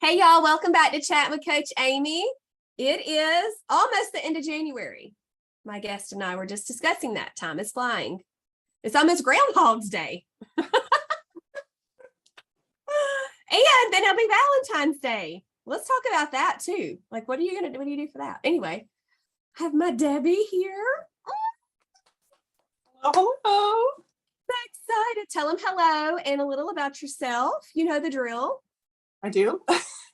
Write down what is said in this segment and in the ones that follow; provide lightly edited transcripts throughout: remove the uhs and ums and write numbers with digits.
Hey, y'all, welcome back to Chat with Coach Amy. It is almost the end of January. My guest and I were just discussing that. Time is flying. It's almost Groundhog's Day. And then it'll be Valentine's Day. Let's talk about that too. Like, what do you do for that? Anyway, I have my Debbie here. Hello. So excited. Tell them hello and a little about yourself. You know the drill. I do.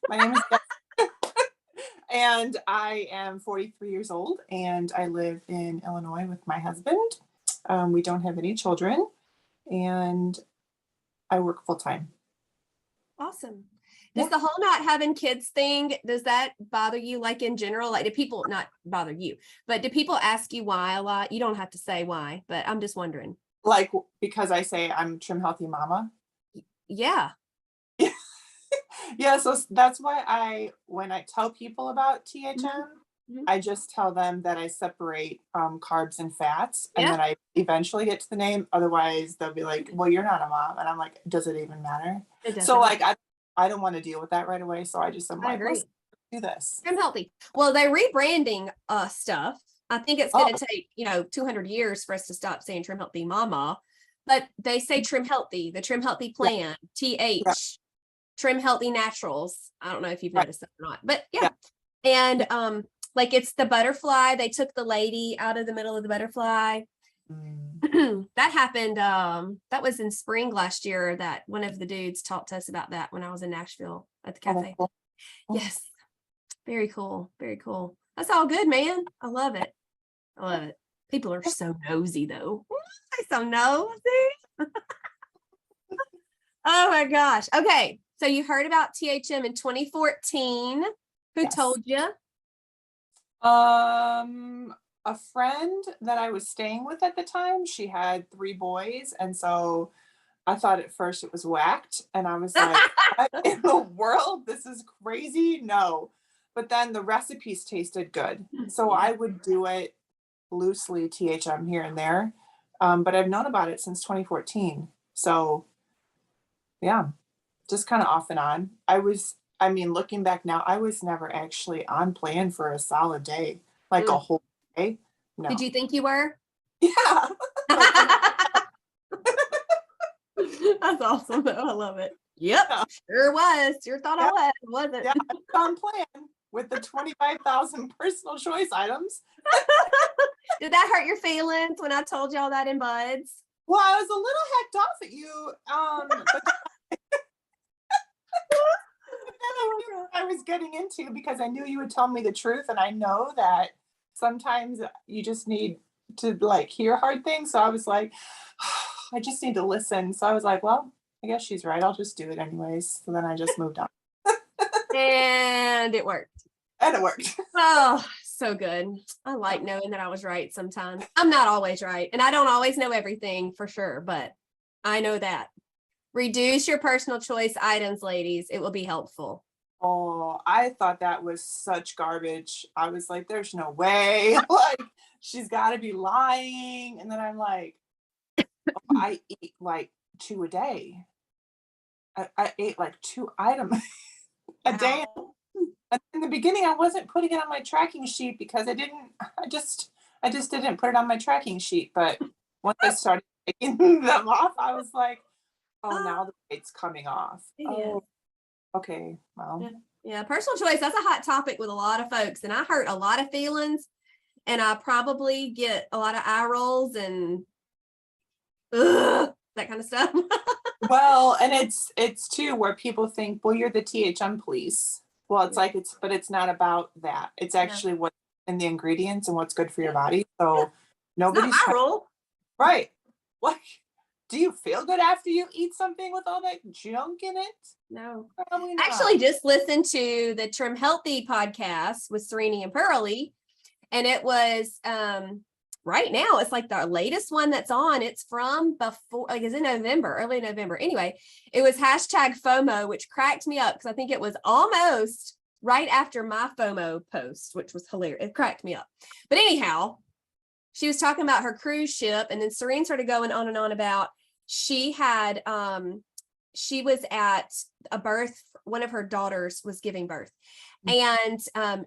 My name is Debbie, and I am 43 years old, and I live in Illinois with my husband. We don't have any children, and I work full time. Awesome. Does the whole not having kids thing, does that bother you, like in general? Like, do people not bother you, but do people ask you why a lot? You don't have to say why, but I'm just wondering. Like, because I say I'm trim, healthy mama. Yeah. Yeah, so that's why when I tell people about THM, I just tell them that I separate carbs and fats, and then I eventually get to the name. Otherwise, they'll be like, "Well, you're not a mom," and I'm like, "Does it even matter?" So, like, I don't want to deal with that right away. So I just am like, let's do this. Trim healthy. Well, they're rebranding stuff. I think it's going to take 200 years for us to stop saying trim healthy mama, but they say trim healthy, the trim healthy plan, TH. Trim Healthy Naturals. I don't know if you've noticed that or not, but yeah. And like it's the butterfly. They took the lady out of the middle of the butterfly. That happened. That was in spring last year that one of the dudes talked to us about that when I was in Nashville at the cafe. Cool. Yes. Very cool. Very cool. That's all good, man. I love it. I love it. People are so nosy though. They're so nosy. Oh my gosh. Okay. So you heard about THM in 2014. Who told you? A friend that I was staying with at the time. She had 3 boys, and so I thought at first it was whacked, and I was like, "What in the world? This is crazy." No, but then the recipes tasted good, so I would do it loosely, THM here and there. But I've known about it since 2014. So yeah. Just kind of off and on. Looking back now, I was never actually on plan for a solid day, like a whole day. No. Did you think you were? Yeah. That's awesome though. I love it. Yep. Sure was. Sure thought I was, wasn't? Yeah, I was on plan with the 25,000 personal choice items. Did that hurt your feelings when I told y'all that in buds? Well, I was a little hecked off at you. But I was getting into because I knew you would tell me the truth, and I know that sometimes you just need to like hear hard things. So I was like, I just need to listen. So I was like, well, I guess she's right. I'll just do it anyways. So then I just moved on. And it worked. And it worked. Oh, so good. I like knowing that I was right sometimes. I'm not always right, and I don't always know everything for sure, but I know that. Reduce your personal choice items, ladies. It will be helpful. Oh, I thought that was such garbage. I was like, there's no way. Like, she's got to be lying. And then I'm like, I eat like 2 a day. I ate like 2 items a day. And in the beginning, I wasn't putting it on my tracking sheet because I just didn't put it on my tracking sheet. But once I started taking them off, I was like, oh, now the weight's coming off. Oh, okay. Well, yeah. Personal choice. That's a hot topic with a lot of folks, and I hurt a lot of feelings, and I probably get a lot of eye rolls and that kind of stuff. Well, and it's too where people think, well, you're the THM police. Well, it's like but it's not about that. It's actually what's in the ingredients and what's good for your body. So nobody's eye roll. Right. What? Do you feel good after you eat something with all that junk in it? No. Probably not. Actually, just listen to the Trim Healthy podcast with Serena and Pearlie, and it was right now. It's like the latest one that's on. It's from before, like it's in November, early November. Anyway, it was #FOMO, which cracked me up because I think it was almost right after my FOMO post, which was hilarious. It cracked me up. But anyhow, she was talking about her cruise ship, and then Serene started going on and on about she had she was at a birth, one of her daughters was giving birth. And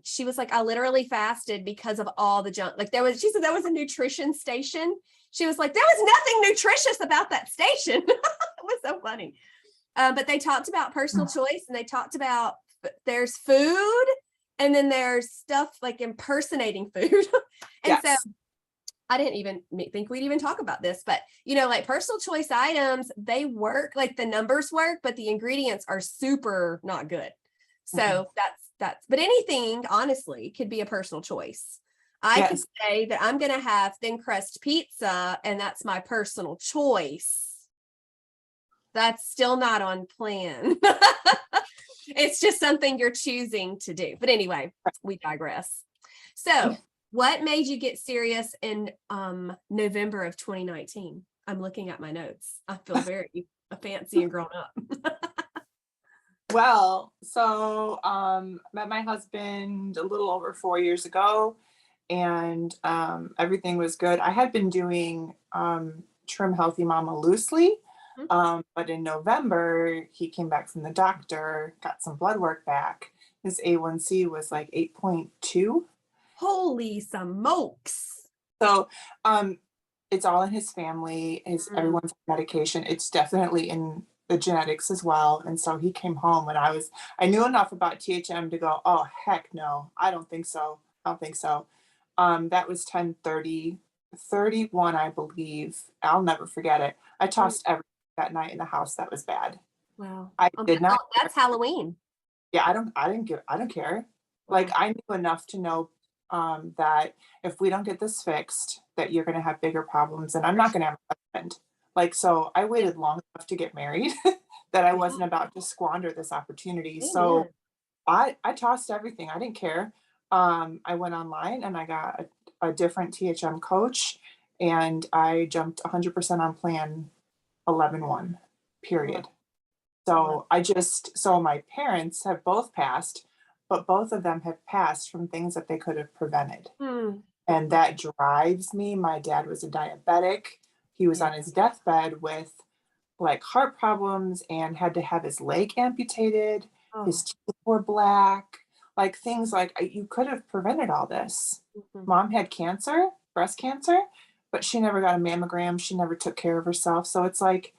she was like, I literally fasted because of all the junk. Like she said there was a nutrition station. She was like, there was nothing nutritious about that station. It was so funny. But they talked about personal choice, and they talked about there's food, and then there's stuff like impersonating food. And so I didn't even think we'd even talk about this, but like personal choice items, they work, like the numbers work, but the ingredients are super not good. So but anything honestly could be a personal choice. I could say that I'm going to have thin crust pizza, and that's my personal choice. That's still not on plan. It's just something you're choosing to do. But anyway, we digress. So what made you get serious in November of 2019? I'm looking at my notes. I feel very fancy and grown up. Well, so met my husband a little over 4 years ago, and everything was good. I had been doing Trim Healthy Mama loosely, but in November, he came back from the doctor, got some blood work back. His A1C was like 8.2. Holy smokes. So it's all in his family. Everyone's on medication. It's definitely in the genetics as well. And so he came home when I knew enough about THM to go, oh, heck no, I don't think so. That was 10/30/31, I believe. I'll never forget it. I tossed everything that night in the house that was bad. Wow. I did not. That's Halloween. Yeah, I don't care. Like, I knew enough to know that if we don't get this fixed, that you're going to have bigger problems, and I'm not going to have a husband. Like, so I waited long enough to get married that I wasn't about to squander this opportunity. So I tossed everything. I didn't care. I went online and I got a different THM coach, and I jumped 100% on plan 11/1, period. So so my parents have both passed, but both of them have passed from things that they could have prevented. And that drives me. My dad was a diabetic. He was on his deathbed with like heart problems and had to have his leg amputated. His teeth were black, like things like you could have prevented all this. Mom had cancer, breast cancer, but she never got a mammogram. She never took care of herself. So it's like,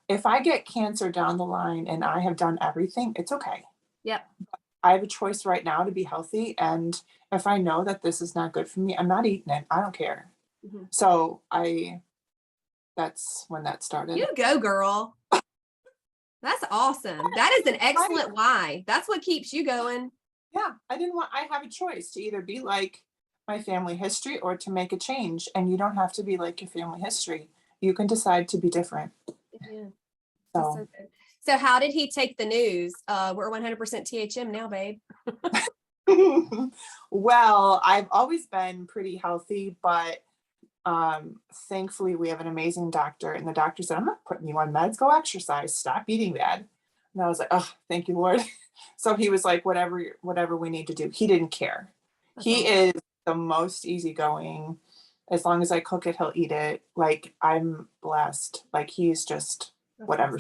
if I get cancer down the line and I have done everything, it's okay. Yep. I have a choice right now to be healthy. And if I know that this is not good for me, I'm not eating it. I don't care. So that's when that started. You go, girl. That's awesome. That is an excellent why. That's what keeps you going. Yeah. I have a choice to either be like my family history or to make a change. And you don't have to be like your family history. You can decide to be different. Yeah. So good. So how did he take the news? We're 100% THM now, babe. Well, I've always been pretty healthy, but thankfully we have an amazing doctor, and the doctor said, I'm not putting you on meds, go exercise, stop eating bad. And I was like, oh, thank you, Lord. So he was like, whatever we need to do. He didn't care. He is the most easygoing. As long as I cook it, he'll eat it. Like, I'm blessed. Like, he's just whatever.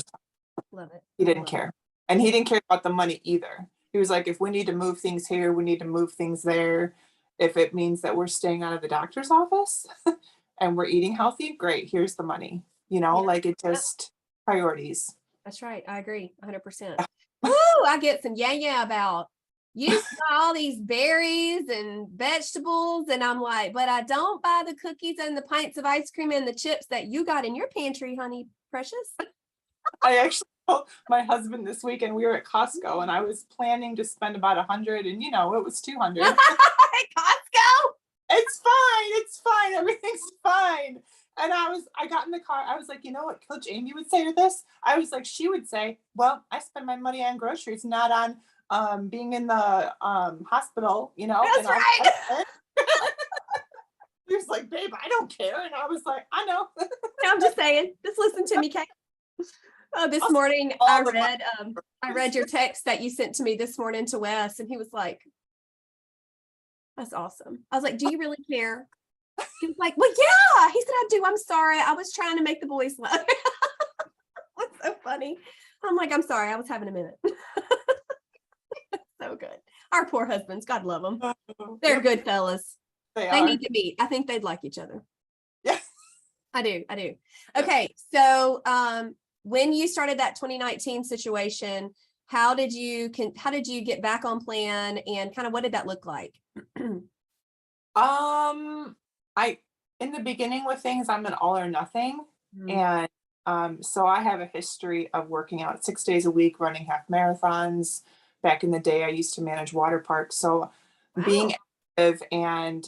Love it. He didn't care. And he didn't care about the money either. He was like, if we need to move things here, we need to move things there. If it means that we're staying out of the doctor's office and we're eating healthy, great, here's the money. Like it just priorities. That's right. I agree 100%. Woo, I get some about you buy all these berries and vegetables, and I'm like, but I don't buy the cookies and the pints of ice cream and the chips that you got in your pantry, honey precious. I actually told my husband this weekend, we were at Costco, and I was planning to spend about 100, and it was 200. Costco? It's fine, everything's fine. And I got in the car, I was like, you know what Coach Amy would say to this? I was like, she would say, well, I spend my money on groceries, not on being in the hospital, That's right. He was like, babe, I don't care. And I was like, I know. I'm just saying, just listen to me, Kate. This morning I read your text that you sent to me this morning to Wes, and he was like, that's awesome. I was like, do you really care? He was like, well, yeah. He said, I do. I'm sorry. I was trying to make the boys laugh. What's so funny? I'm like, I'm sorry, I was having a minute. So good. Our poor husbands, God love them. They're good fellas. They need to meet. I think they'd like each other. Yeah. I do. Okay. So when you started that 2019 situation, how did you get back on plan, and kind of what did that look like? I in the beginning with things, I'm an all or nothing. Mhm. And so I have a history of working out 6 days a week, running half marathons. Back in the day, I used to manage water parks. So being Wow. active, and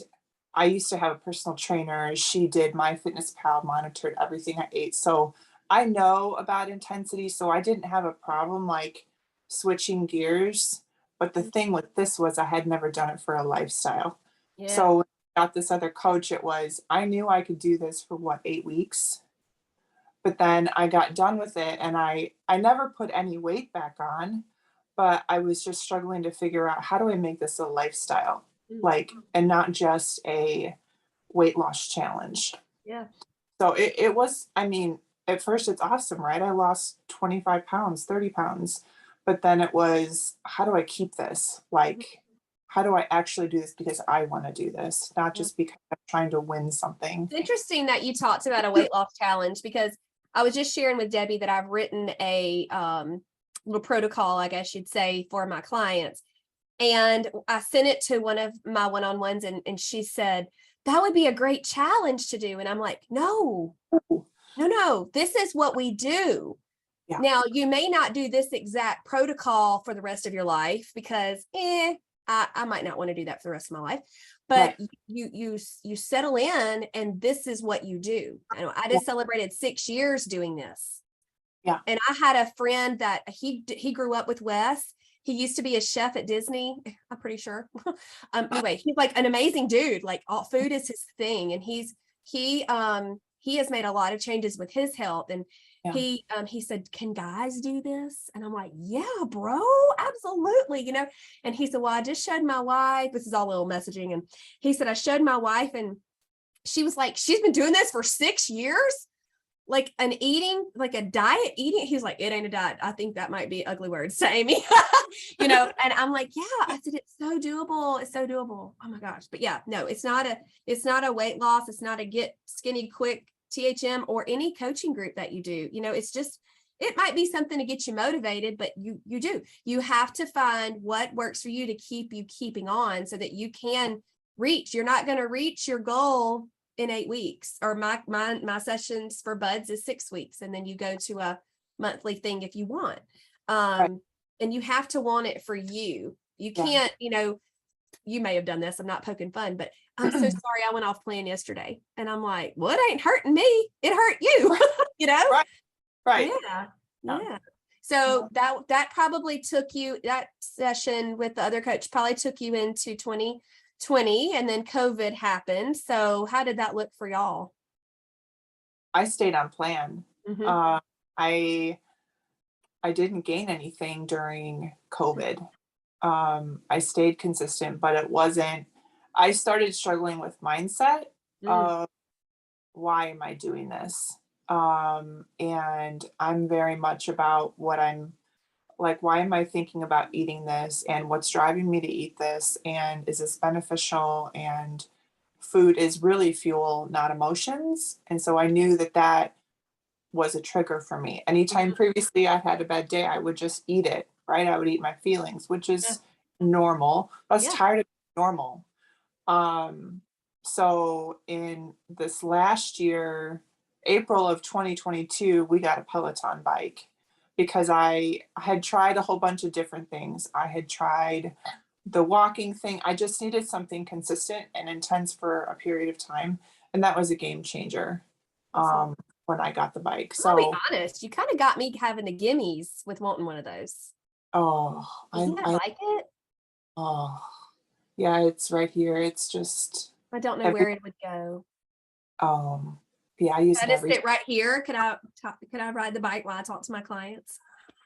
I used to have a personal trainer. She did my fitness pal, monitored everything I ate. So I know about intensity. So I didn't have a problem like switching gears. But the thing with this was I had never done it for a lifestyle. Yeah. So when I got this other coach, it was, I knew I could do this for what, 8 weeks? But then I got done with it, and I never put any weight back on, but I was just struggling to figure out, how do I make this a lifestyle? Mm. Like, and not just a weight loss challenge. Yeah. So it was, I mean, at first it's awesome, right? I lost 25 pounds, 30 pounds. But then it was, how do I keep this? Like, how do I actually do this because I want to do this, not Yeah. just because I'm trying to win something. It's interesting that you talked about a weight loss challenge, because I was just sharing with Debbie that I've written a little protocol, I guess you'd say, for my clients. And I sent it to one of my one-on-ones, and she said, that would be a great challenge to do. And I'm like, no, this is what we do. Yeah. Now, you may not do this exact protocol for the rest of your life, because I might not want to do that for the rest of my life. But Right. you settle in, and this is what you do. And I Yeah. just celebrated 6 years doing this. Yeah. And I had a friend that he grew up with Wes. He used to be a chef at Disney, I'm pretty sure. Anyway, he's like an amazing dude. Like, all food is his thing, and he has made a lot of changes with his health. And Yeah. he said, can guys do this? And I'm like, yeah, bro, absolutely. And he said, well, I just showed my wife. This is all little messaging. And he said, I showed my wife, and she was like, she's been doing this for 6 years. Like a diet eating. He's like, it ain't a diet. I think that might be an ugly word, Amy. And I'm like, yeah. I said, it's so doable. It's so doable. Oh my gosh. But yeah, no, it's not a weight loss. It's not a get skinny quick THM or any coaching group that you do. It's just, it might be something to get you motivated, but you have to find what works for you to keep you keeping on, so that you can reach. You're not going to reach your goal in 8 weeks, or my sessions for buds is 6 weeks. And then you go to a monthly thing if you want. Right. And you have to want it for you. You Yeah. can't, you may have done this. I'm not poking fun, but I'm so sorry, I went off plan yesterday. And I'm like, well, it ain't hurting me. It hurt you, Right. Right. Yeah. Yeah. Yeah. So that probably took you, that session with the other coach probably took you into 2020, and then COVID happened. So how did that look for y'all? I stayed on plan. Mhm. I didn't gain anything during COVID. I stayed consistent, but it wasn't. I started struggling with mindset Mm. of, why am I doing this? And I'm very much about what I'm like, why am I thinking about eating this, and what's driving me to eat this, and is this beneficial? And food is really fuel, not emotions. And so I knew that that was a trigger for me. Anytime Mhm. previously I had a bad day, I would just eat it, right? I would eat my feelings, which Yeah. is normal. I was Yeah. tired of normal. Um, so in this last year, April of 2022, we got a Peloton bike because I had tried a whole bunch of different things. I had tried the walking thing. I just needed something consistent and intense for a period of time. And that was a game changer Awesome. when I got the bike. I'll be So, honest, you kind of got me having the gimmies with wanting one of those. oh, Isn't that like it? oh, yeah, it's right here. It's just I don't know every, where it would go. um, yeah, I use Could it I just every. sit right here? Could I ride the bike while I talk to my clients?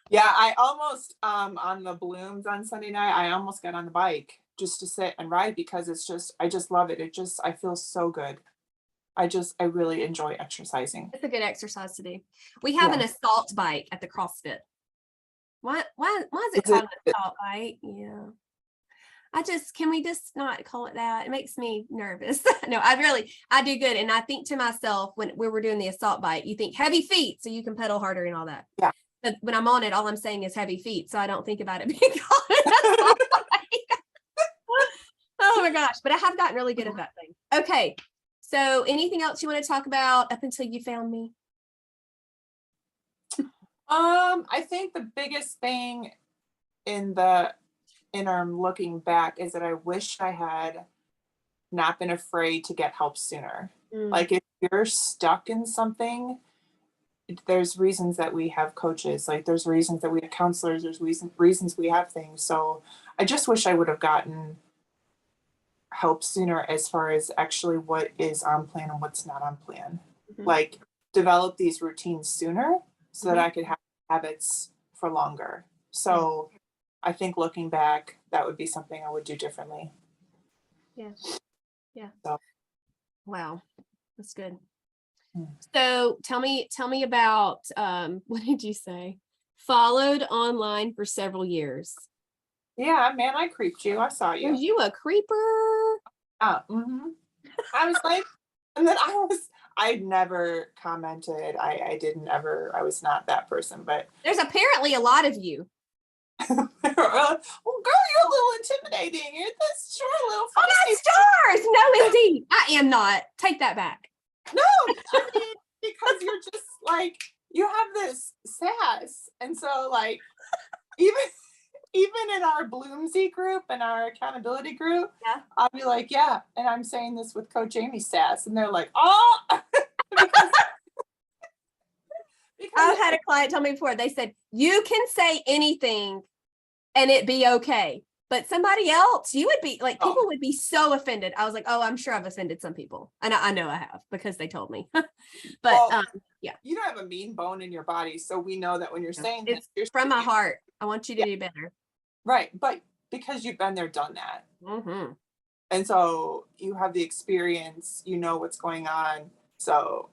Yeah, I almost on the balloons on Sunday night, I almost got on the bike just to sit and ride because it's just, I just love it. It just, I feel so good. I really enjoy exercising. It's a good exercise to do. We have an Yeah. assault bike at the CrossFit. Why is it called an assault bite? Yeah. Can we just not call it that? It makes me nervous. No, I do good. And I think to myself, when we were doing the assault bite, you think heavy feet so you can pedal harder and all that. Yeah. But when I'm on it, all I'm saying is heavy feet. So I don't think about it being called an assault bite. Oh my gosh. But I have gotten really good at that thing. Okay. So anything else you want to talk about up until you found me? I think the biggest thing in the interim looking back is that I wish I had not been afraid to get help sooner. Like if you're stuck in something, there's reasons that we have coaches, like there's reasons that we have counselors, there's reasons we have things. So I just wish I would have gotten help sooner as far as actually what is on plan and what's not on plan. Like develop these routines sooner so that I could have habits for longer. So I think looking back, that would be something I would do differently. Yeah. So. Wow. That's good. So tell me about, what did you say? Followed online for several years. Yeah, man, I creeped you. I saw you. Were you a creeper? I was like, and then I never commented. I didn't ever, I was not that person, but. There's apparently a lot of you. Well, girl, you're a little intimidating. You're this short little. Oh, not stars. No, indeed. I am not. Take that back. No, I mean, because you're just like, you have this sass. And so like, even in our Bloomsy group and our accountability group, I'll be like, yeah. And I'm saying this with Coach Amy's sass. And they're like, oh, because I've had a client tell me before, they said, you can say anything and it be okay. But somebody else, you would be like, people would be so offended. I was like, oh, I'm sure I've offended some people. And I know I have because they told me. But yeah. You don't have a mean bone in your body. So we know that when you're saying it's this, from my heart. I want you to do better. Right. But because you've been there, done that. And so you have the experience, you know what's going on. So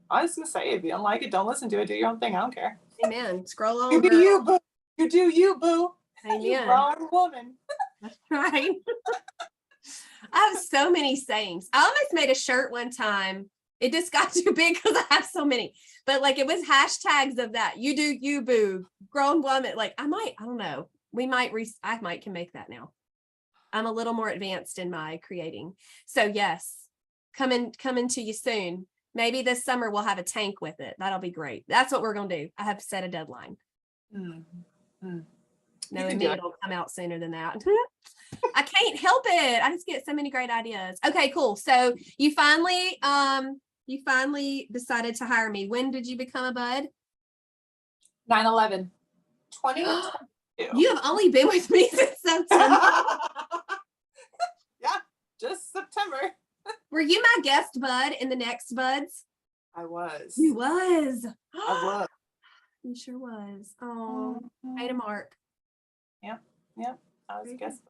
I was going to say, if you don't like it, don't listen to it. Do your own thing. I don't care. Amen. Scroll on. You do you, boo. You do you, boo. Amen. You grown woman. That's right. I have so many sayings. I almost made a shirt one time. It just got too big because I have so many. But like it was hashtags of that. You do you, boo. Grown woman. Like I don't know. I might can make that now. I'm a little more advanced in my creating. So yes, coming to you soon. Maybe this summer we'll have a tank with it. That'll be great. That's what we're going to do. I have set a deadline. No, maybe it'll come out sooner than that. I can't help it. I just get so many great ideas. Okay, cool. So you finally decided to hire me. When did you become a bud? 9/11. 2022. You have only been with me since September. Yeah, just September. Were you my guest bud in the next buds? I was. You was. I was. You sure was. Oh, made a mark. Yep. I was a guest.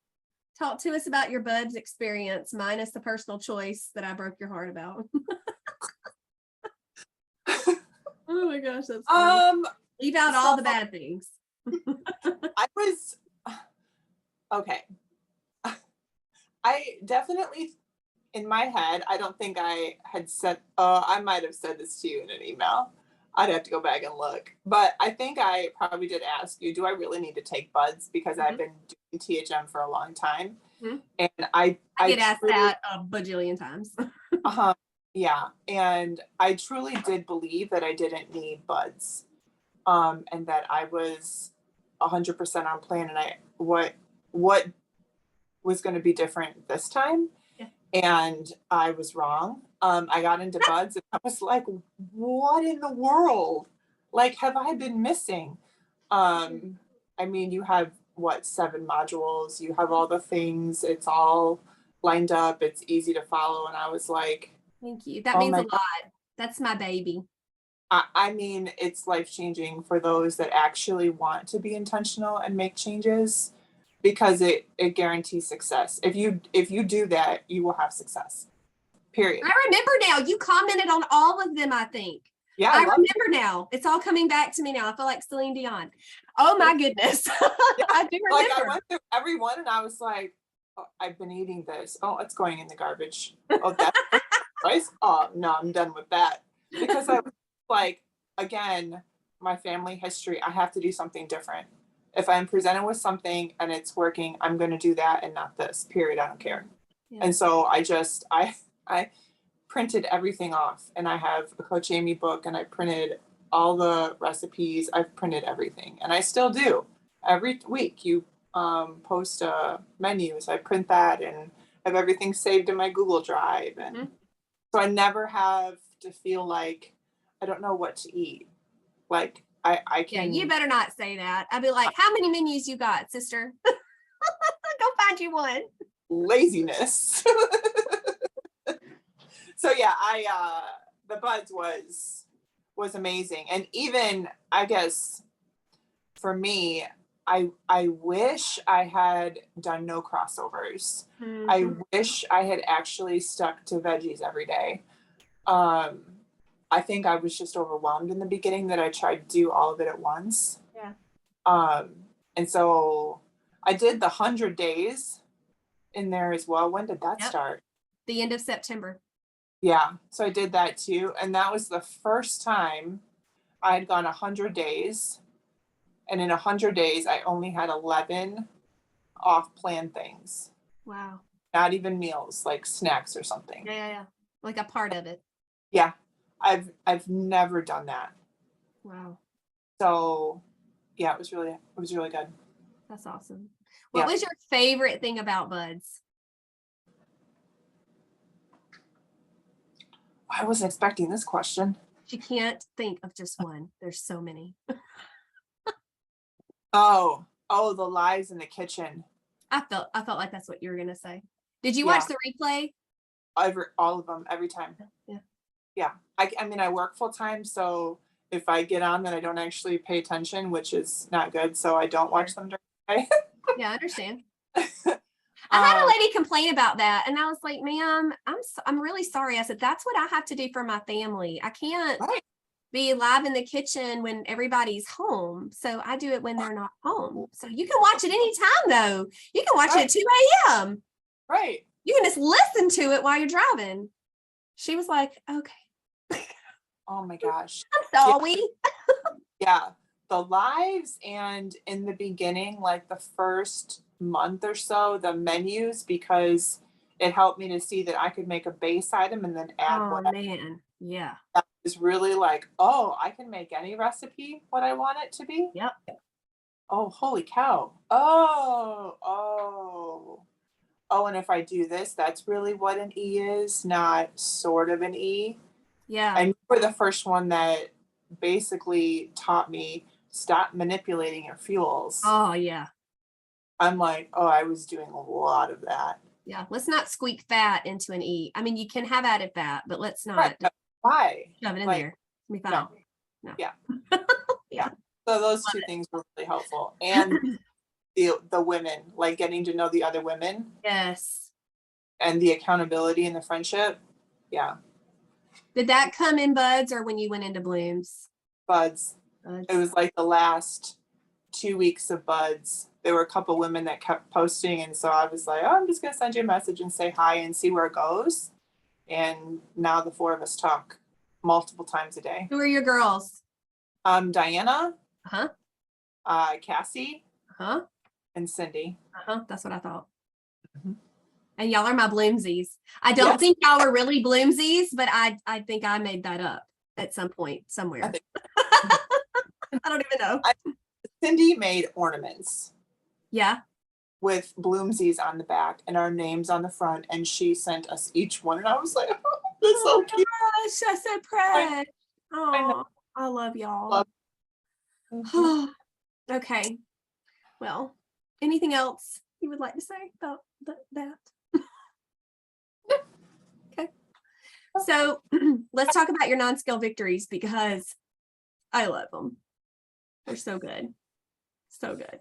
Talk to us about your buds experience, minus the personal choice that I broke your heart about. Oh my gosh, that's funny. Leave out all the bad things. I was okay. I definitely, in my head, I don't think I had said, I might have said this to you in an email. I'd have to go back and look. But I think I probably did ask you, do I really need to take buds? Because I've been doing THM for a long time. And I did ask that a bajillion times. Yeah. And I truly did believe that I didn't need buds. And that I was 100% on plan. And what was going to be different this time. Yeah. And I was wrong. I got into buds and I was like, what in the world? Like, have I been missing? I mean, you have 7 modules, you have all the things, it's all lined up, it's easy to follow. And I was like, thank you. That means a lot. That's my baby. I mean, it's life-changing for those that actually want to be intentional and make changes, because it guarantees success. If you do that, you will have success. Period. I remember now. You commented on all of them, I think. Yeah, I I love remember now. It's all coming back to me now. I feel like Celine Dion. Oh my goodness. I do like I remember. went through every one and I was like, oh, I've been eating this. Oh, it's going in the garbage. Oh, that's rice. Oh no, I'm done with that. Because I was like, again, my family history, I have to do something different. If I'm presented with something and it's working, I'm gonna do that and not this. Period. I don't care. Yeah. And so I printed everything off, and I have a Coach Amy book, and I printed all the recipes. I've printed everything, and I still do. Every week you post menus. I print that and have everything saved in my Google Drive, and so I never have to feel like I don't know what to eat. Like I can. Yeah, you better not say that. I'd be like, how many menus you got, sister? Go find you one. Laziness. So yeah, the buds was amazing. And even I guess for me, I wish I had done no crossovers. I wish I had actually stuck to veggies every day. I think I was just overwhelmed in the beginning that I tried to do all of it at once. Yeah. And so I did the 100 days in there as well. When did that start? The end of September. Yeah. So I did that too. And that was the first time I had gone 100 days. And in 100 days, I only had 11 off plan things. Wow. Not even meals, like snacks or something. Yeah. Like a part of it. Yeah. I've never done that. Wow. So yeah, it was really good. That's awesome. What was your favorite thing about buds? I wasn't expecting this question. She can't think of just one. There's so many. Oh, the lives in the kitchen. I felt like that's what you were gonna say. Did you watch the replay? All of them, every time. Yeah. Yeah. I mean, I work full time, so if I get on, then I don't actually pay attention, which is not good. So I don't watch them during the day. Yeah, I understand. I had a lady complain about that, and I was like, "Ma'am, I'm really sorry." I said, "That's what I have to do for my family. I can't be live in the kitchen when everybody's home. So I do it when they're not home. So you can watch it anytime, though. You can watch it at 2 a.m. Right. You can just listen to it while you're driving." She was like, "Okay." Oh my gosh. I'm sorry. Yeah. The lives, and in the beginning, like the first month or so, the menus, because it helped me to see that I could make a base item and then add Oh whatever. man. Yeah. That was really like, oh, I can make any recipe what I want it to be. Yep. Oh, holy cow. Oh, and if I do this, that's really what an E is, not sort of an E. Yeah. And you were the first one that basically taught me stop manipulating your fuels. Oh yeah. I'm like, oh, I was doing a lot of that. Yeah. Let's not squeak fat into an E. I mean, you can have added fat, but let's not Right. Why? shove it in Like, there. It'll be fine. No. No. Yeah. Yeah. So those two things were really helpful. And the women, like getting to know the other women. Yes. And the accountability and the friendship. Yeah. Did that come in buds or when you went into blooms? Buds. It was like the last 2 weeks of buds. There were a couple women that kept posting, and so I was like, oh, I'm just gonna send you a message and say hi and see where it goes. And now the four of us talk multiple times a day. Who are your girls? Diana, Cassie, and Cindy. That's what I thought. And y'all are my bloomsies. I don't think y'all are really bloomsies, but I think I made that up at some point somewhere. I don't even know. Cindy made ornaments. Yeah. With bloomsies on the back and our names on the front, and she sent us each one, and I was like, oh, that's so cute. Gosh, that's so proud. Oh, I love y'all. Okay. Well, anything else you would like to say about that? Okay. So let's talk about your non-scale victories, because I love them. They're so good. So good.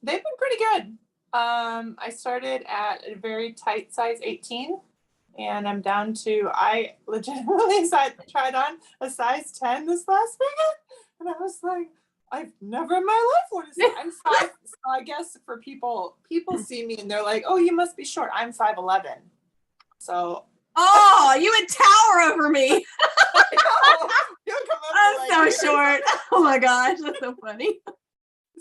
They've been pretty good. I started at a very tight size 18. and I'm down to, I legitimately tried on a size 10 this last weekend. And I was like, I've never in my life worn a size. I'm 5. So I guess for people see me and they're like, oh, you must be short. I'm 5'11". So. Oh, you would tower over me. I know. You'll come up I'm like, so short. Oh my gosh, that's so funny.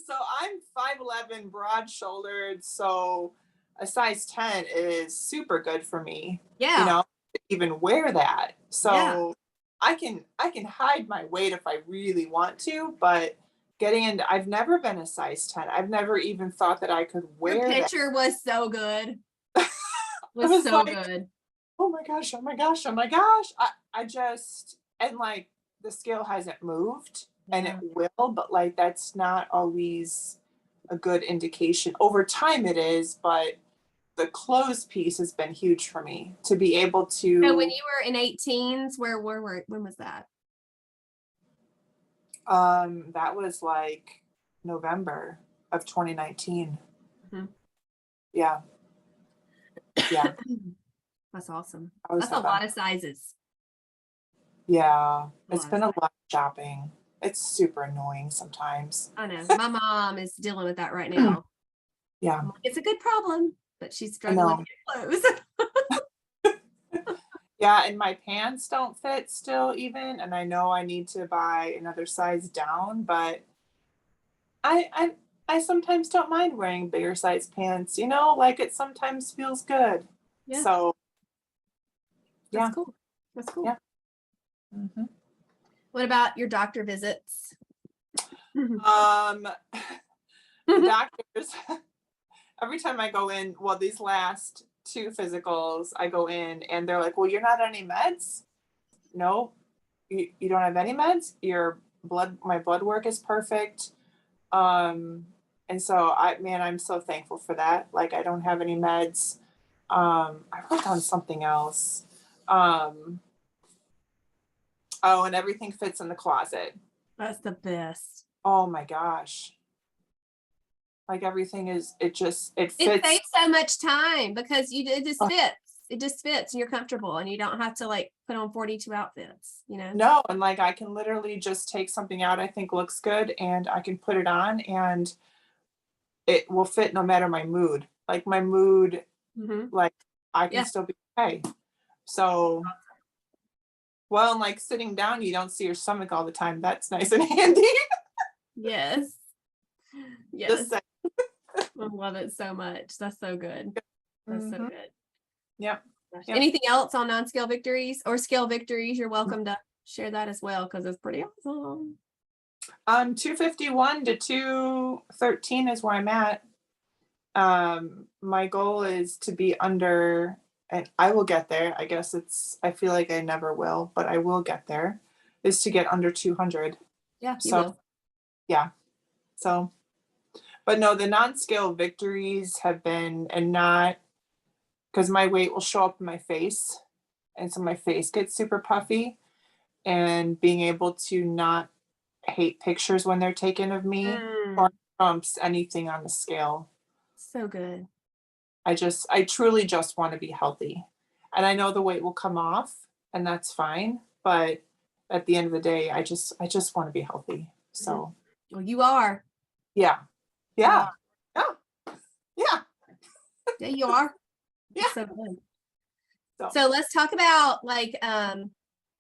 So I'm 5'11", broad shouldered. So a size 10 is super good for me. Yeah. You know, to even wear that. So Yeah. I can hide my weight if I really want to, but getting into, I've never been a size 10. I've never even thought that I could wear Your that. picture was so good. Was so like, good. Oh my gosh, oh my gosh, oh my gosh. I just, and like the scale hasn't moved and it will, but like that's not always a good indication. Over time it is, but the clothes piece has been huge for me to be able to. So when you were in 18s, when was that? That was like November of 2019. Mm-hmm. Yeah. Yeah. That's awesome. That's a lot of sizes. Yeah. It's been a lot of shopping. It's super annoying sometimes. I know. My mom is dealing with that right now. Yeah. It's a good problem, but she's struggling to get clothes. Yeah, and my pants don't fit still even, and I know I need to buy another size down, but I sometimes don't mind wearing bigger size pants, you know, like it sometimes feels good. Yeah. So yeah. That's cool. That's cool. Yeah. Mm-hmm. What about your doctor visits? The doctors, every time I go in, well, these last 2 physicals, I go in and they're like, well, you're not on any meds? No, you don't have any meds? My blood work is perfect. And so I'm so thankful for that. Like I don't have any meds. I wrote down something else. Oh, and everything fits in the closet. That's the best. Oh my gosh. Like everything it fits. It saves so much time because it just fits. It just fits and you're comfortable and you don't have to like put on 42 outfits, you know? No, and like I can literally just take something out I think looks good and I can put it on and it will fit no matter my mood. Like my mood, like I can still be okay. So, well, and like sitting down, you don't see your stomach all the time. That's nice and handy. Yes. Yes. I love it so much. That's so good. That's so good. Yep. Anything else on non-scale victories or scale victories? You're welcome to share that as well because it's pretty awesome. 251 to 213 is where I'm at. My goal is to be under, and I will get there. I guess I feel like I never will, but I will get there, is to get under 200. Yeah, you will. Yeah. So, but no, the non-scale victories have been, and not, because my weight will show up in my face. And so my face gets super puffy, and being able to not hate pictures when they're taken of me or trumps anything on the scale. So good. I truly just want to be healthy. And I know the weight will come off and that's fine. But at the end of the day, I just want to be healthy. So. Well, you are. Yeah. Yeah. Yeah. Yeah. Yeah, you are. Yeah. So good. So let's talk about like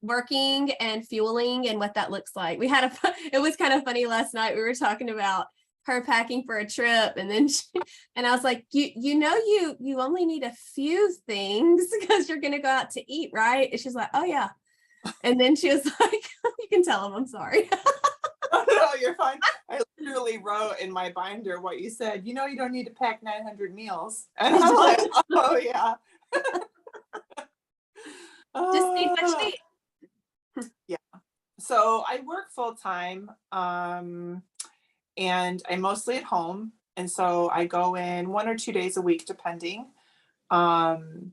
working and fueling and what that looks like. It was kind of funny last night. We were talking about her packing for a trip and then and I was like, you only need a few things because you're gonna go out to eat, right? And she's like, oh yeah. And then she was like, you can tell him I'm sorry. Oh, no, you're fine. I literally wrote in my binder what you said. You don't need to pack 900 meals. And I'm like, oh yeah. Just eat what you eat. Yeah. So I work full time, and I'm mostly at home. And so I go in 1 or 2 days a week, depending. And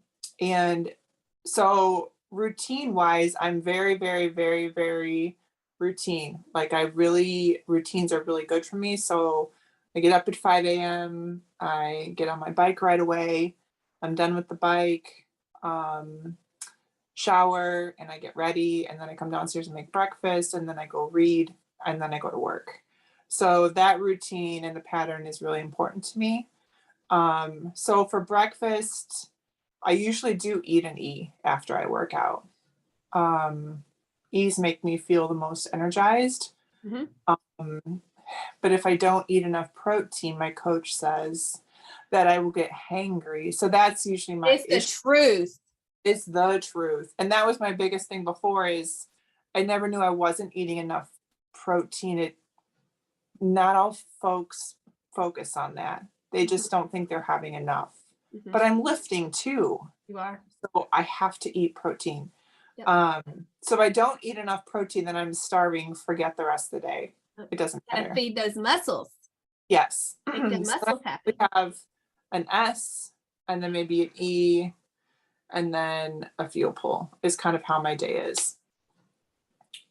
so routine wise, I'm very, very, very, very routine. Like routines are really good for me. So I get up at 5 a.m. I get on my bike right away. I'm done with the bike. shower and I get ready, and then I come downstairs and make breakfast, and then I go read, and then I go to work. So that routine and the pattern is really important to me. So for breakfast, I usually do eat an E after I work out. E's make me feel the most energized. But if I don't eat enough protein, my coach says that I will get hangry. So that's usually my It's the truth. It's the truth. And that was my biggest thing before, is I never knew I wasn't eating enough protein. Not all folks focus on that. They just don't think they're having enough. But I'm lifting too. You are. So I have to eat protein. Yep. So if I don't eat enough protein, then I'm starving, forget the rest of the day. It doesn't matter. Gotta feed those muscles. Yes. Make the muscles happen. We have an S, and then maybe an E, and then a fuel pull is kind of how my day is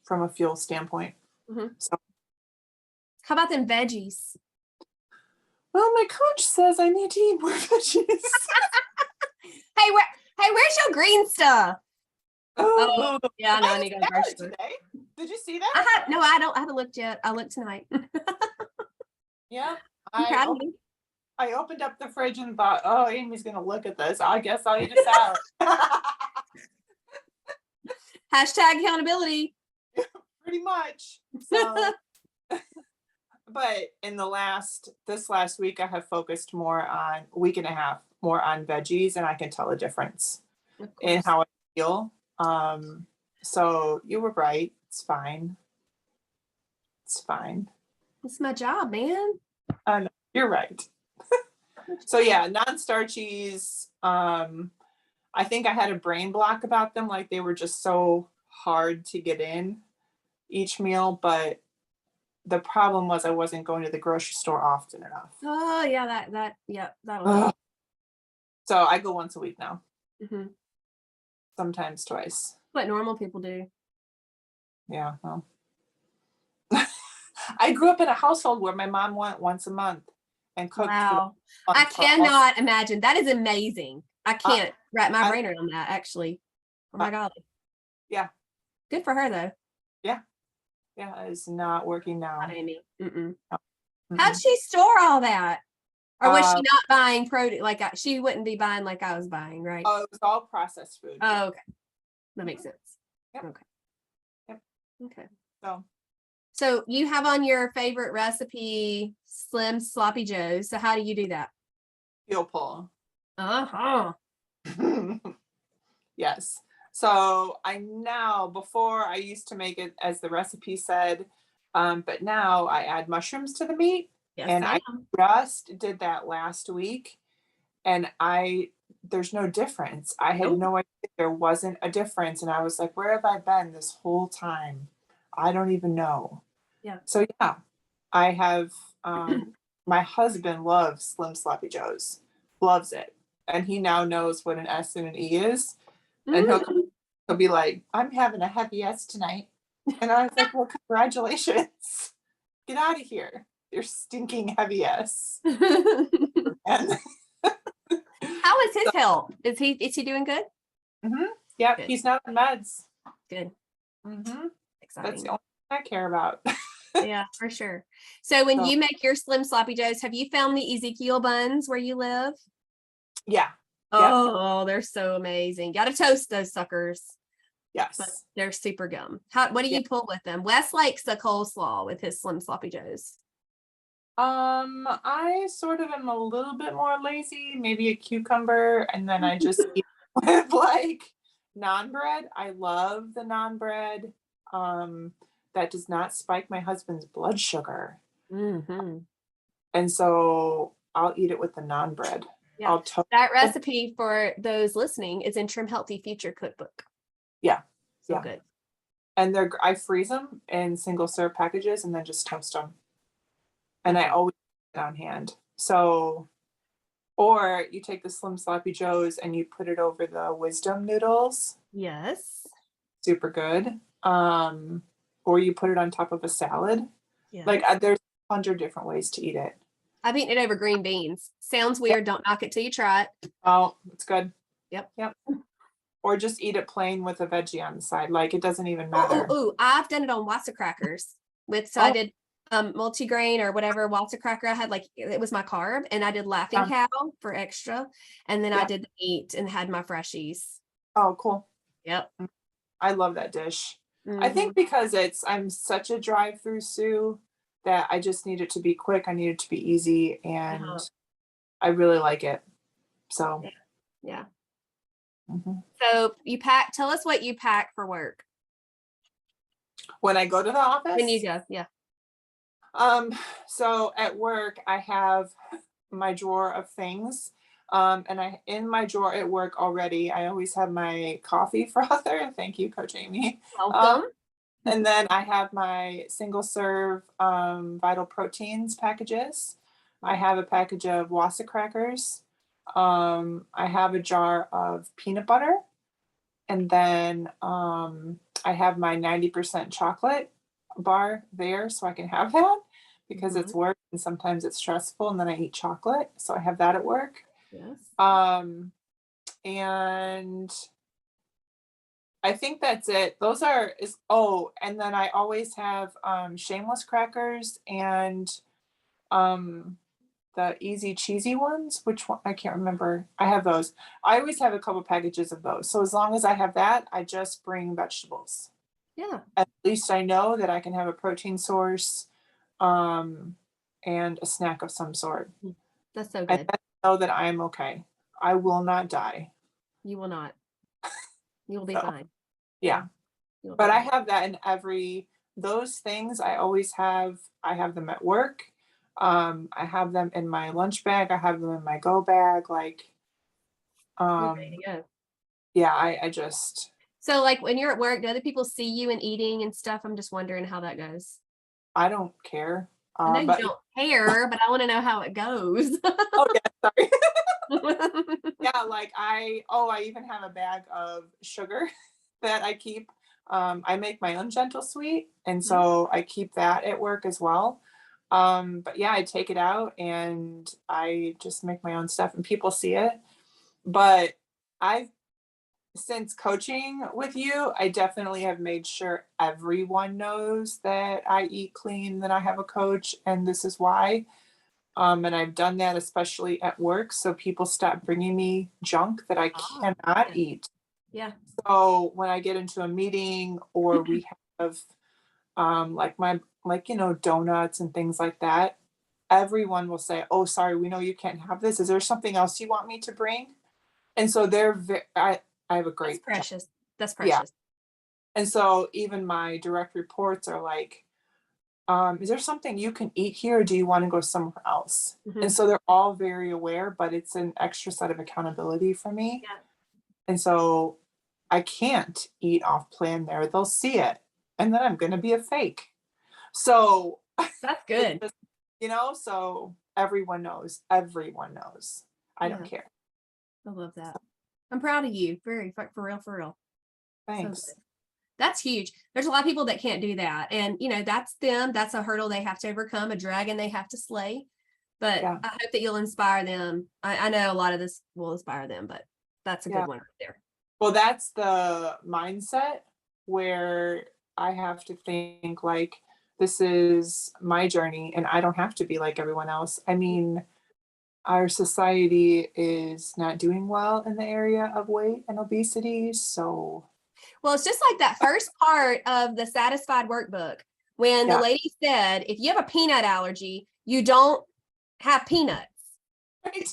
from a fuel standpoint. So, how about them veggies? Well, my coach says I need to eat more veggies. Hey, where's your green stuff? Oh, yeah, no, I need to go to today. Did you see that? I haven't looked yet. I'll look tonight. Yeah. I I opened up the fridge and thought, oh, Amy's going to look at this. I guess I'll eat a salad. Hashtag accountability. Pretty much. So, but in this last week, I have focused week and a half, more on veggies, and I can tell a difference in how I feel. So you were right. It's fine. It's fine. It's my job, man. I know. You're right. So yeah, non-starchies. I think I had a brain block about them. Like they were just so hard to get in each meal. But the problem was I wasn't going to the grocery store often enough. Oh yeah, that'll. So I go once a week now. Sometimes twice. What normal people do. Yeah. Well. I grew up in a household where my mom went once a month and cooked. Wow. I cannot imagine. That is amazing. I can't wrap my brain around that, actually. Oh my God. Yeah. Good for her, though. Yeah. Yeah, it's not working now. Not Amy. How'd she store all that? Or was she not buying produce? Like she wouldn't be buying like I was buying, right? Oh, it was all processed food. Oh, okay. That makes sense. Yep. Okay. Yep. Okay. So you have on your favorite recipe, Slim Sloppy Joes. So how do you do that? Fuel pull. Uh-huh. Yes. So before I used to make it as the recipe said, but now I add mushrooms to the meat. Yes, and I just did that last week, and there's no difference. I had no idea there wasn't a difference, and I was like, where have I been this whole time? I don't even know. Yeah. So yeah, I have, my husband loves Slim Sloppy Joes, loves it. And he now knows what an S and an E is. And he'll be like, I'm having a heavy S tonight. And I was like, well, congratulations. Get out of here. You're stinking heavy S. How is his health? Is he doing good? Yeah, he's not on meds. Good. Exciting. That's the only thing I care about. Yeah, for sure. So when you make your Slim Sloppy Joes, have you found the Ezekiel buns where you live? Yeah. Oh, they're so amazing. Got to toast those suckers. Yes. But they're super gum. What do you pull with them? Wes likes the coleslaw with his Slim Sloppy Joes. I sort of am a little bit more lazy, maybe a cucumber, and then I just eat with like naan bread. I love the naan bread. That does not spike my husband's blood sugar. And so I'll eat it with the naan bread. Yeah. That recipe for those listening is in Trim Healthy Future Cookbook. Yeah. So good. And I freeze them in single serve packages and then just toast them. And I always have it on hand. So, or you take the Slim Sloppy Joes and you put it over the Wisdom noodles. Yes. Super good. Or you put it on top of a salad. Yes. Like there's 100 different ways to eat it. I've eaten it over green beans. Sounds weird. Don't knock it till you try it. Oh, it's good. Yep. or just eat it plain with a veggie on the side. Like it doesn't even Oh, matter. I've done it on Wassa crackers so I did multigrain or whatever Wassa cracker I had, like it was my carb, and I did Laughing Cow for extra, and then I did the meat and had my freshies. Oh, cool. Yep. I love that dish. I think because I'm such a drive-through Sue that I just need it to be quick. I need it to be easy, and I really like it. So yeah. Mhm. So tell us what you pack for work. When I go to the office? When you go, yeah. So at work I have my drawer of things. And in my drawer at work already, I always have my coffee frother. Thank you, Coach Amy. Welcome. And then I have my single serve Vital Proteins packages. I have a package of Wassa crackers. I have a jar of peanut butter. And then I have my 90% chocolate bar there so I can have that because it's work and sometimes it's stressful, and then I eat chocolate. So I have that at work. Yes. And I think that's it. And then I always have shameless crackers and the easy cheesy ones. Which one? I can't remember. I have those. I always have a couple packages of those. So as long as I have that, I just bring vegetables. Yeah. At least I know that I can have a protein source and a snack of some sort. That's so good. I know that I'm okay. I will not die. You will not. You will be fine. Yeah. But I have that in those things I always have. I have them at work. I have them in my lunch bag. I have them in my go bag. Like, You're ready to go. yeah, I just. So like when you're at work, do other people see you and eating and stuff? I'm just wondering how that goes. I don't care. I know you don't care, but I want to know how it goes. Oh yeah, sorry. Yeah, like I even have a bag of sugar that I keep. I make my own gentle sweet, and so I keep that at work as well. But yeah, I take it out and I just make my own stuff, and people see it. But since coaching with you, I definitely have made sure everyone knows that I eat clean, that I have a coach, and this is why. And I've done that especially at work, so people stop bringing me junk that I cannot eat. Yeah. So when I get into a meeting or we have donuts and things like that, everyone will say, "Oh, sorry, we know you can't have this. Is there something else you want me to bring?" And so I have a great. That's precious. That's precious. Yeah. And so even my direct reports are like, is there something you can eat here, or do you want to go somewhere else? And so they're all very aware, but it's an extra set of accountability for me. Yeah. And so I can't eat off plan there. They'll see it, and then I'm going to be a fake. So that's good. So everyone knows. Everyone knows. I don't care. I love that. I'm proud of you. Very, for real, for real. Thanks. So that's huge. There's a lot of people that can't do that. And, that's them. That's a hurdle they have to overcome, a dragon they have to slay. But I hope that you'll inspire them. I know a lot of this will inspire them, but that's a good one right there. Well, that's the mindset where I have to think like, this is my journey and I don't have to be like everyone else. I mean, our society is not doing well in the area of weight and obesity. So, well, it's just like that first part of the Satisfied workbook when the lady said, if you have a peanut allergy, you don't have peanuts. Right.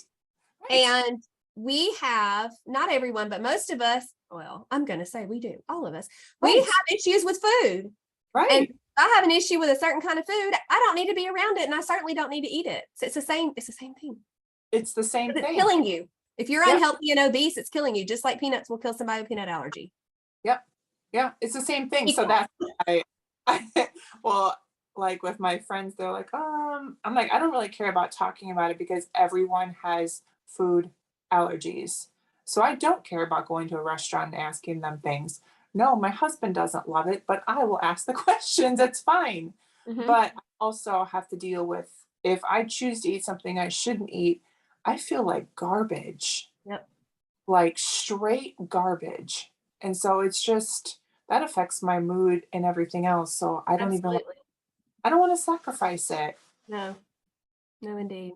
And we have, not everyone, but most of us, well, I'm going to say we do, all of us, we have issues with food. Right. And I have an issue with a certain kind of food. I don't need to be around it, and I certainly don't need to eat it. So it's the same thing. It's the same thing. It's killing you. If you're unhealthy and obese, it's killing you, just like peanuts will kill somebody with peanut allergy. Yep. Yeah, it's the same thing. So that's well, like with my friends, they're like, I'm like, I don't really care about talking about it because everyone has food allergies. So I don't care about going to a restaurant and asking them things. No, my husband doesn't love it, but I will ask the questions. It's fine. But I also have to deal with, if I choose to eat something I shouldn't eat, I feel like garbage. Yep. like straight garbage. And so it's just that affects my mood and everything else. So I don't even Absolutely. I don't want to sacrifice it. No, no, indeed.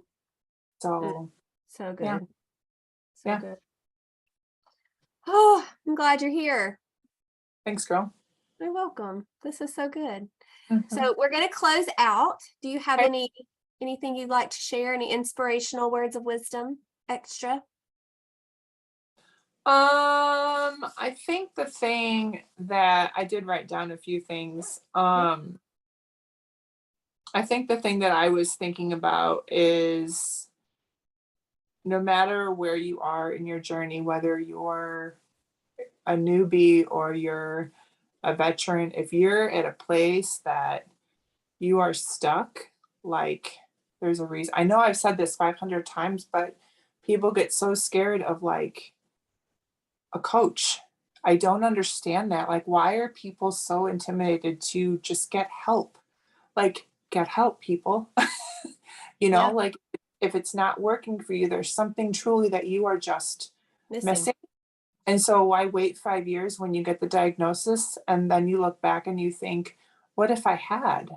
So So yeah, good. So yeah. good. Oh, I'm glad you're here. Thanks, girl. You're welcome. This is so good. Mhm. So we're going to close out. Do you have Okay. anything you'd like to share? Any inspirational words of wisdom extra? I think the thing that I did write down a few things. I think the thing that I was thinking about is no matter where you are in your journey, whether you're a newbie or you're a veteran, if you're at a place that you are stuck, like there's a reason. I know I've said this 500 times, but people get so scared of like a coach. I don't understand that. Like, why are people so intimidated to just get help? Like, get help, people. Yeah, Like if it's not working for you, there's something truly that you are just missing. missing. And so why wait 5 years when you get the diagnosis and then you look back and you think, what if I had?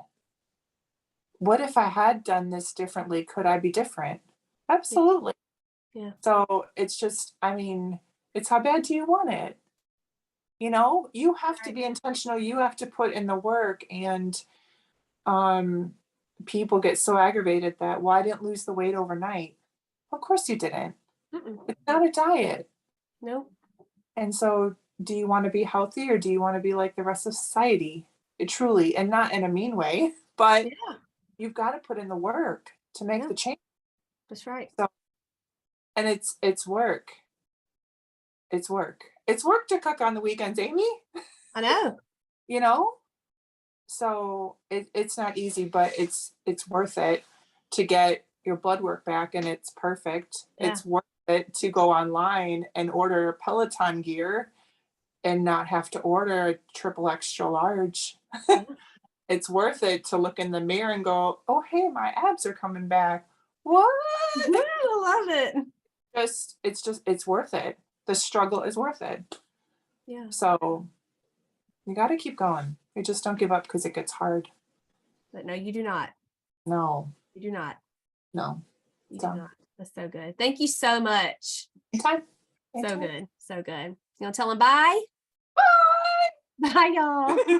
What if I had done this differently? Could I be different? Absolutely. Yeah. So it's just, I mean, it's how bad do you want it? You have to Right. be intentional. You have to put in the work. And um, people get so aggravated that, well, I didn't lose the weight overnight. Of course you didn't. Mm-mm. It's not a diet. Nope. And so, do you want to be healthy or do you want to be like the rest of society? Truly, and not in a mean way, but Yeah. you've got to put in the work to make Yeah. the change. That's right. So, and it's work. It's work. It's work to cook on the weekends, Amy. I know. You know. So it's not easy, but it's worth it to get your blood work back, and it's perfect. Yeah. It's worth it to go online and order Peloton gear and not have to order a triple extra large. Yeah. It's worth it to look in the mirror and go, oh, hey, my abs are coming back. What? I love it. It's worth it. The struggle is worth it. Yeah. So you got to keep going. You just don't give up because it gets hard. But no, you do not. No, You do not. no. You do So, not. That's so good. Thank you so much. anytime. So Anytime. good. So good. You gonna tell them bye? Bye. Bye, y'all.